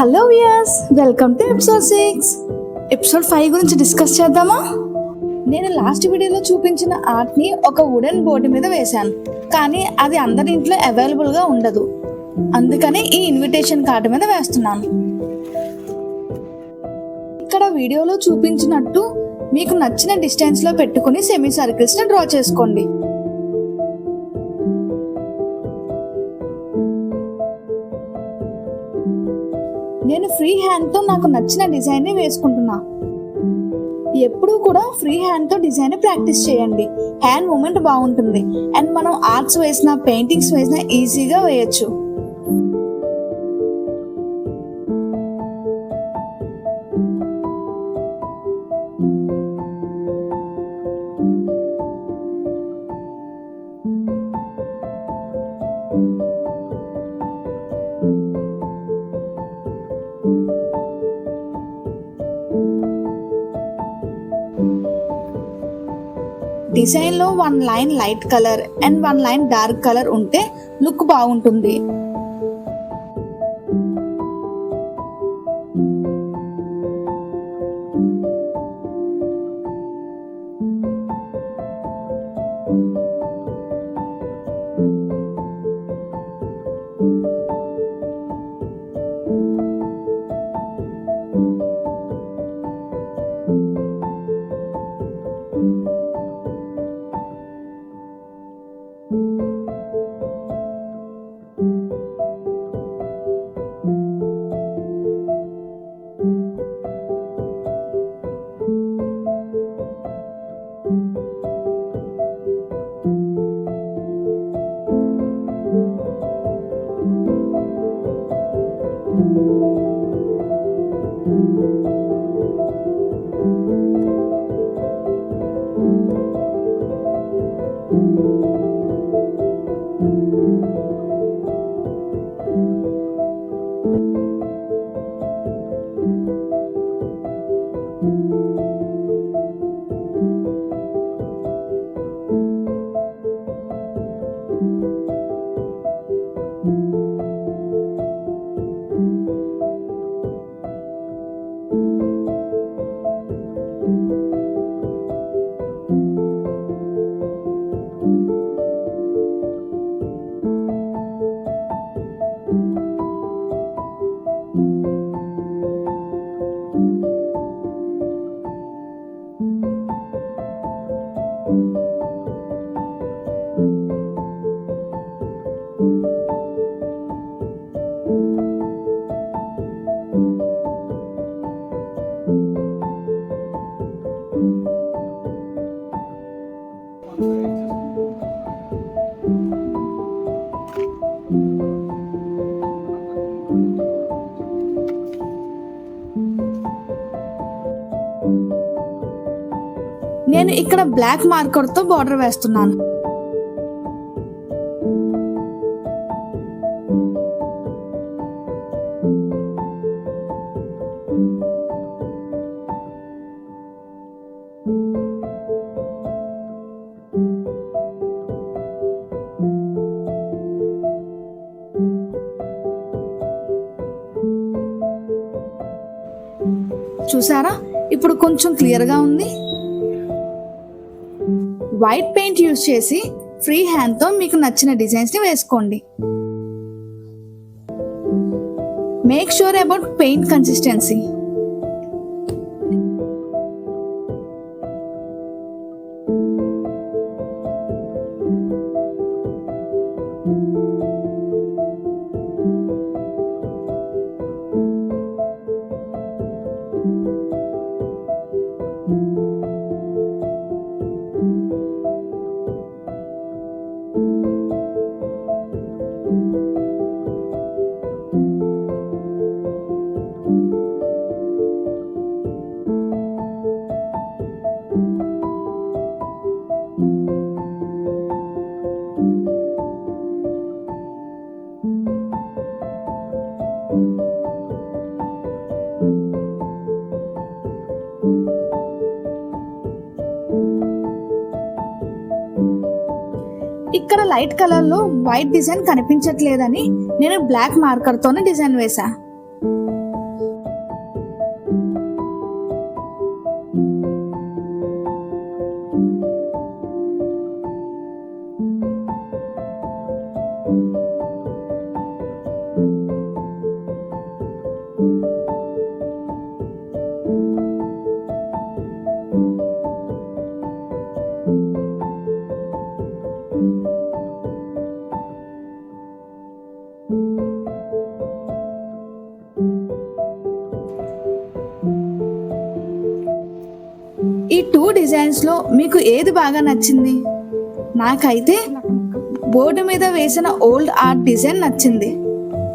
Hello viewers, welcome to episode 6. Episode 5 గురించి discuss చేద్దామా? నేను లాస్ట్ వీడియోలో చూపించిన ఆర్ట్ని ఒక వుడెన్ బోర్డు మీద వేశాను, కానీ అది అందరి ఇంట్లో అవైలబుల్గా ఉండదు. అందుకని ఈ ఇన్విటేషన్ కార్డు మీద వేస్తున్నాను. ఇక్కడ వీడియోలో చూపించినట్టు మీకు నచ్చిన డిస్టెన్స్లో పెట్టుకుని సెమీ సర్కిల్స్ని డ్రా చేసుకోండి. నేను ఫ్రీ హ్యాండ్తో నాకు నచ్చిన డిజైన్ని వేసుకుంటున్నా. ఎప్పుడూ కూడా ఫ్రీ హ్యాండ్తో డిజైన్ ప్రాక్టీస్ చేయండి. హ్యాండ్ మూమెంట్ బాగుంటుంది అండ్ మనం ఆర్ట్స్ వేసినా పెయింటింగ్స్ వేసినా ఈజీగా వేయచ్చు. డిజైన్ లో 1 line light colour and 1 line dark colour ఉంటే లుక్ బాగుంటుంది. నేను ఇక్కడ బ్లాక్ మార్కర్తో బార్డర్ వేస్తున్నాను. చూసారా, ఇప్పుడు కొంచెం క్లియర్గా ఉంది. వైట్ పెయింట్ యూజ్ చేసి ఫ్రీ హ్యాండ్తో మీకు నచ్చిన డిజైన్స్ని వేసుకోండి. Make sure about paint consistency. ఇక్కడ లైట్ కలర్ లో వైట్ డిజైన్ కనిపించట్లేదని నేను బ్లాక్ మార్కర్ తోనే డిజైన్ వేసా. డిజైన్స్లో మీకు ఏది బాగా నచ్చింది? నాకైతే బోర్డు మీద వేసిన ఓల్డ్ ఆర్ట్ డిజైన్ నచ్చింది.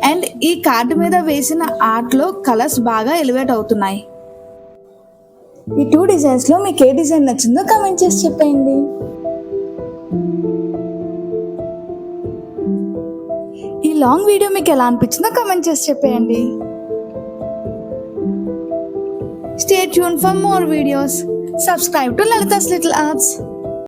అండ్ ఈ కార్డు మీద వేసిన ఆర్ట్లో కలర్స్ బాగా ఎలివేట్ అవుతున్నాయి. ఈ 2 డిజైన్స్లో మీకు ఏ డిజైన్ నచ్చిందో కామెంట్ చేసి చెప్పండి. ఈ లాంగ్ వీడియో మీకు ఎలా అనిపించిందో కామెంట్ చేసి చెప్పేయండి. Stay tuned for more videos. Subscribe to Lalita's Little Arts.